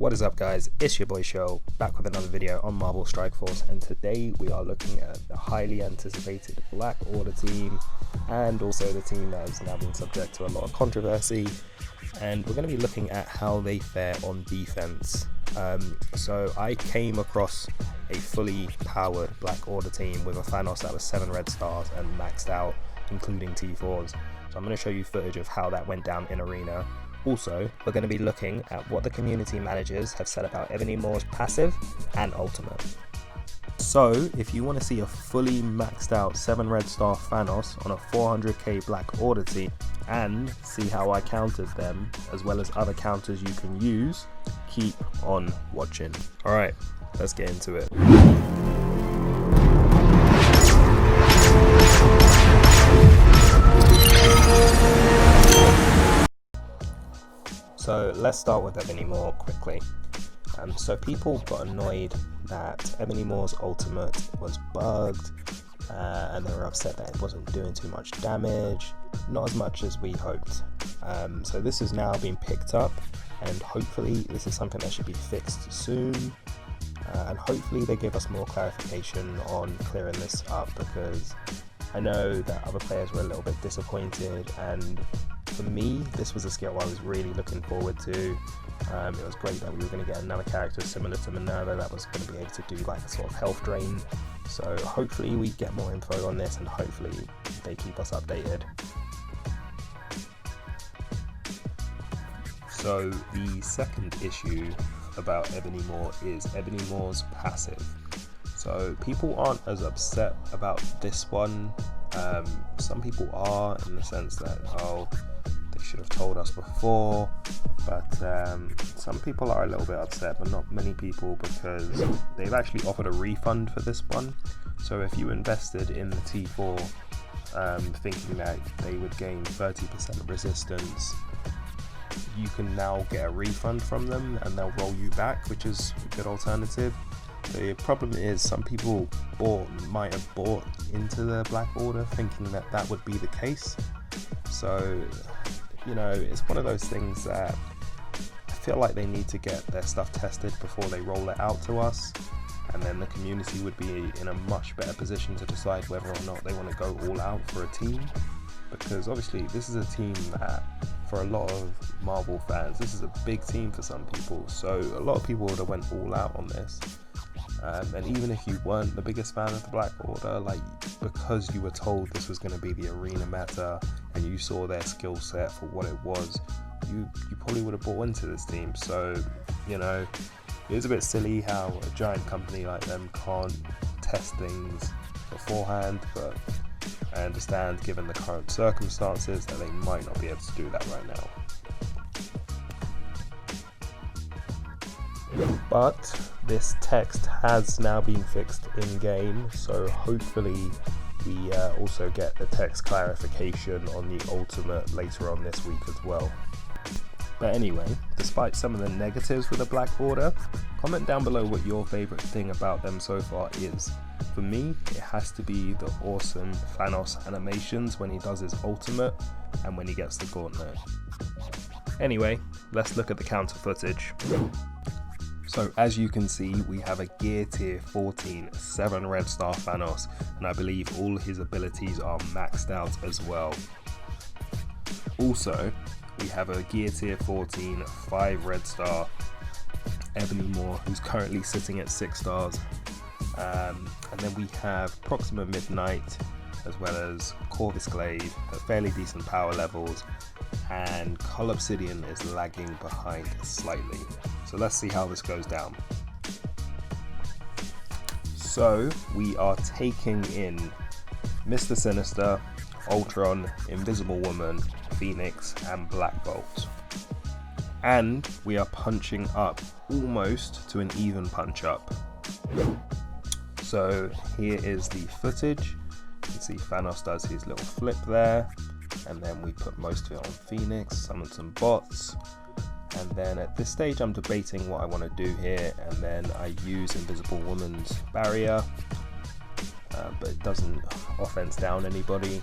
What is up guys, it's your boy Show, back with another video on Marvel Strike Force, and today we are looking at the highly anticipated Black Order team, and also the team that has now been subject to a lot of controversy, and we're going to be looking at how they fare on defense. So I came across a fully powered Black Order team with a Thanos that was 7 red stars and maxed out, including T4s. So I'm going to show you footage of how that went down in Arena. Also, we're going to be looking at what the community managers have said about Ebony Maw's passive and ultimate. So, if you want to see a fully maxed out 7 red star Thanos on a 400k Black Order team and see how I countered them, as well as other counters you can use, keep on watching. Alright, let's get into it. So let's start with Ebony Maw quickly. So people got annoyed that Ebony Maw's ultimate was bugged, and they were upset that it wasn't doing too much damage, not as much as we hoped. So this is now being picked up, and hopefully this is something that should be fixed soon, and hopefully they give us more clarification on clearing this up, because I know that other players were a little bit disappointed, and for me, this was a skill I was really looking forward to. It was great that we were going to get another character similar to Minerva that was going to be able to do like a sort of health drain. So hopefully we get more info on this, and hopefully they keep us updated. So the second issue about Ebony Maw is Ebony Maw's passive. So people aren't as upset about this one. Some people are, in the sense that, oh, they should have told us before, but some people are a little bit upset, but not many people, because they've actually offered a refund for this one. So if you invested in the T4 thinking that they would gain 30% resistance, you can now get a refund from them and they'll roll you back, which is a good alternative. The problem is some people might have bought into the Black Order thinking that that would be the case. So, you know, it's one of those things that I feel like they need to get their stuff tested before they roll it out to us, and then the community would be in a much better position to decide whether or not they want to go all out for a team. Because obviously this is a team that, for a lot of Marvel fans, this is a big team for some people, so a lot of people would have went all out on this. And even if you weren't the biggest fan of the Black Order, like, because you were told this was going to be the arena meta and you saw their skill set for what it was, you probably would have bought into this team. So, you know, it is a bit silly how a giant company like them can't test things beforehand, but I understand, given the current circumstances, that they might not be able to do that right now. But this text has now been fixed in game, so hopefully we also get the text clarification on the ultimate later on this week as well. But anyway, despite some of the negatives with the Black Order, comment down below what your favourite thing about them so far is. For me, it has to be the awesome Thanos animations when he does his ultimate and when he gets the gauntlet. Anyway, let's look at the counter footage. So as you can see, we have a Gier Tier 14 7 red star Thanos, and I believe all his abilities are maxed out as well. Also, we have a Gier Tier 14 5 red star Ebony Maw, who's currently sitting at 6 stars. And then we have Proxima Midnight, as well as Corvus Glaive at fairly decent power levels, and Cull Obsidian is lagging behind slightly. So let's see how this goes down. So we are taking in Mr. Sinister, Ultron, Invisible Woman, Phoenix, and Black Bolt. And we are punching up almost to an even punch up. So here is the footage. You can see Thanos does his little flip there, and then we put most of it on Phoenix, summon some bots, and then at this stage I'm debating what I want to do here, and then I use Invisible Woman's barrier, but it doesn't offense down anybody,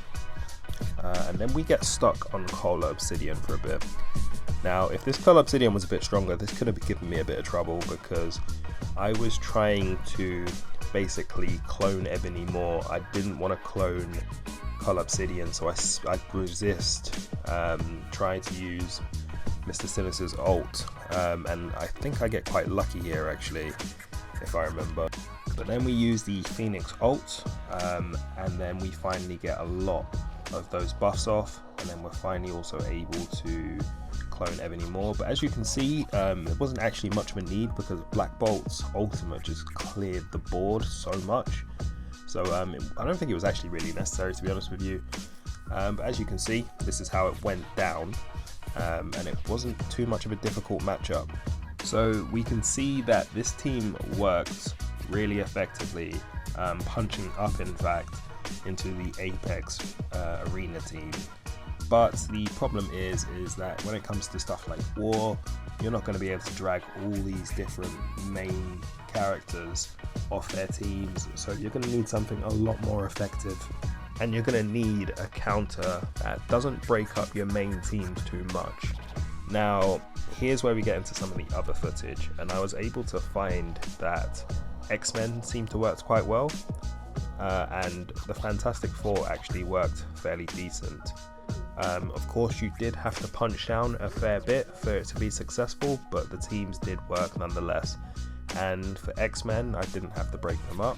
and then we get stuck on Cull Obsidian for a bit. Now, if this Pearl Obsidian was a bit stronger, this could have given me a bit of trouble, because I was trying to basically clone Ebony Maw. I didn't want to clone Pearl Obsidian, so I resist trying to use Mr. Sinus's ult, and I think I get quite lucky here actually, if I remember. But then we use the Phoenix ult, and then we finally get a lot of those buffs off, and then we're finally also able to clone Ebony Maw. But as you can see, it wasn't actually much of a need, because Black Bolt's ultimate just cleared the board so much. So I don't think it was actually really necessary, to be honest with you. But as you can see, this is how it went down, and it wasn't too much of a difficult matchup. So we can see that this team worked really effectively, punching up in fact into the Apex arena team. But the problem is that when it comes to stuff like war, you're not going to be able to drag all these different main characters off their teams, so you're going to need something a lot more effective, and you're going to need a counter that doesn't break up your main teams too much. Now, here's where we get into some of the other footage, and I was able to find that X-Men seemed to work quite well, and the Fantastic Four actually worked fairly decent. Of course, you did have to punch down a fair bit for it to be successful, but the teams did work nonetheless. And for X-Men, I didn't have to break them up,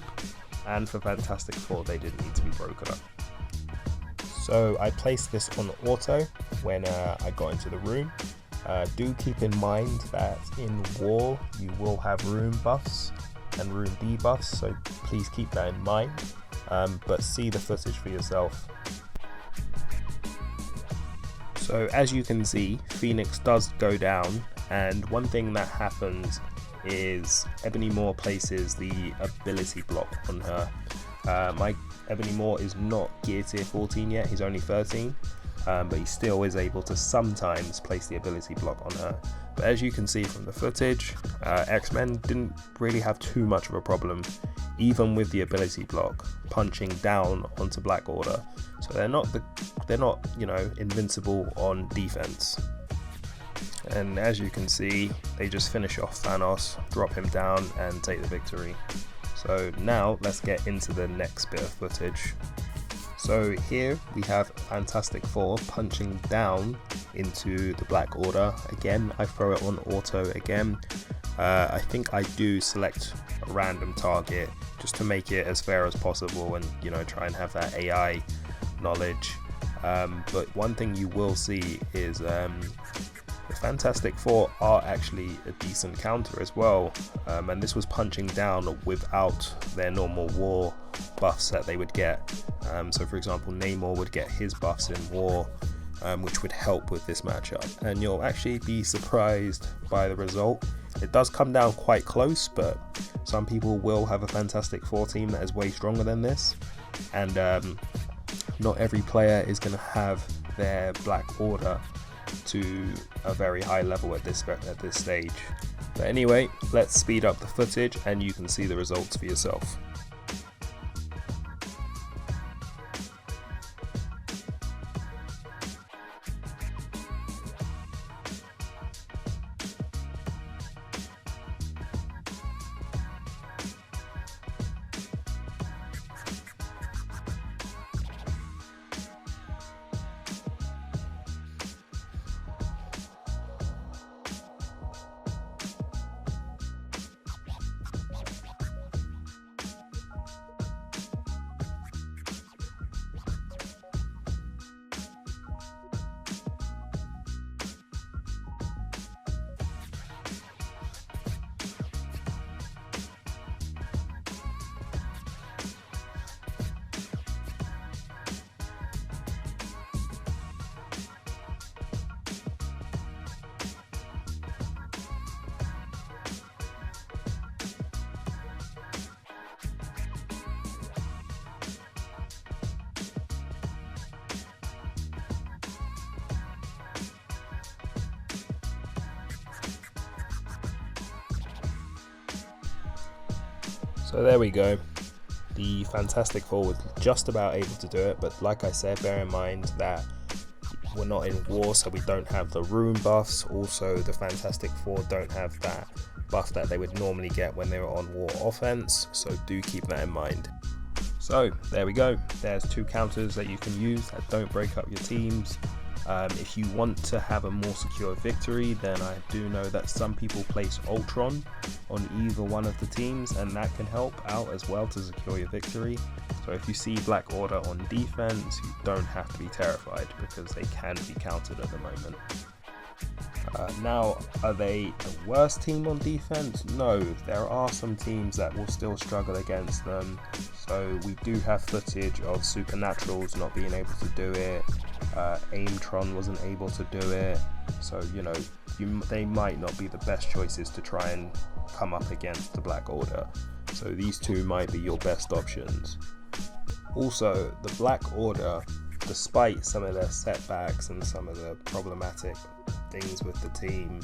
and for Fantastic Four, they didn't need to be broken up. So I placed this on auto when I got into the room. Do keep in mind that in war, you will have room buffs and room debuffs, so please keep that in mind, but see the footage for yourself. So as you can see, Phoenix does go down, and one thing that happens is Ebony Maw places the ability block on her. My Ebony Maw is not Gear Tier 14 yet, he's only 13, but he still is able to sometimes place the ability block on her. But as you can see from the footage, X-Men didn't really have too much of a problem, even with the ability block, punching down onto Black Order. So they're not invincible on defense. And as you can see, they just finish off Thanos, drop him down, and take the victory. So now let's get into the next bit of footage. So here we have Fantastic Four punching down into the Black Order. Again, I throw it on auto again. I think I do select a random target just to make it as fair as possible, and try and have that AI knowledge. But one thing you will see is the Fantastic Four are actually a decent counter as well, and this was punching down without their normal war buffs that they would get. So for example, Namor would get his buffs in war, which would help with this matchup, and you'll actually be surprised by the result. It does come down quite close, but some people will have a Fantastic Four team that is way stronger than this, and not every player is going to have their Black Order to a very high level at this stage. But anyway, let's speed up the footage and you can see the results for yourself. So there we go. The Fantastic Four was just about able to do it, but like I said, bear in mind that we're not in war, so we don't have the rune buffs. Also, the Fantastic Four don't have that buff that they would normally get when they were on war offense, so do keep that in mind. So there we go, there's 2 counters that you can use that don't break up your teams. If you want to have a more secure victory, then I do know that some people place Ultron on either one of the teams, and that can help out as well to secure your victory. So if you see Black Order on defense, you don't have to be terrified because they can be countered at the moment. Now, are they the worst team on defense? No, there are some teams that will still struggle against them. So we do have footage of Supernaturals not being able to do it. Aimtron wasn't able to do it. So, you know, they might not be the best choices to try and come up against the Black Order. So these 2 might be your best options. Also, the Black Order, despite some of their setbacks and some of the problematic things with the team,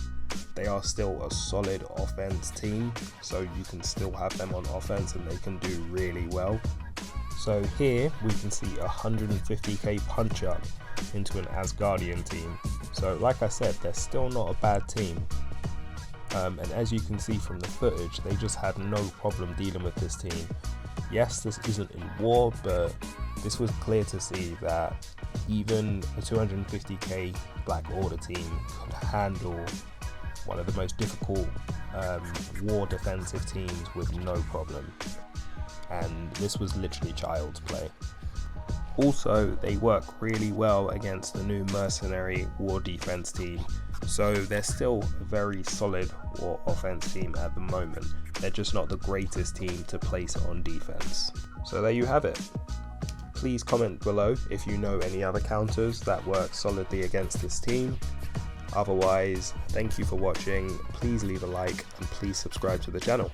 they are still a solid offense team, so you can still have them on offense and they can do really well. So here we can see 150k punch up into an Asgardian team. So like I said, they're still not a bad team. And as you can see from the footage, they just had no problem dealing with this team. Yes, this isn't in war, but this was clear to see that even a 250k Black Order team could handle one of the most difficult war defensive teams with no problem. And this was literally child's play. Also, they work really well against the new mercenary war defense team, so they're still a very solid war offense team at the moment. They're just not the greatest team to place on defense. So there you have it. Please comment below if you know any other counters that work solidly against this team. Otherwise, thank you for watching. Please leave a like and please subscribe to the channel.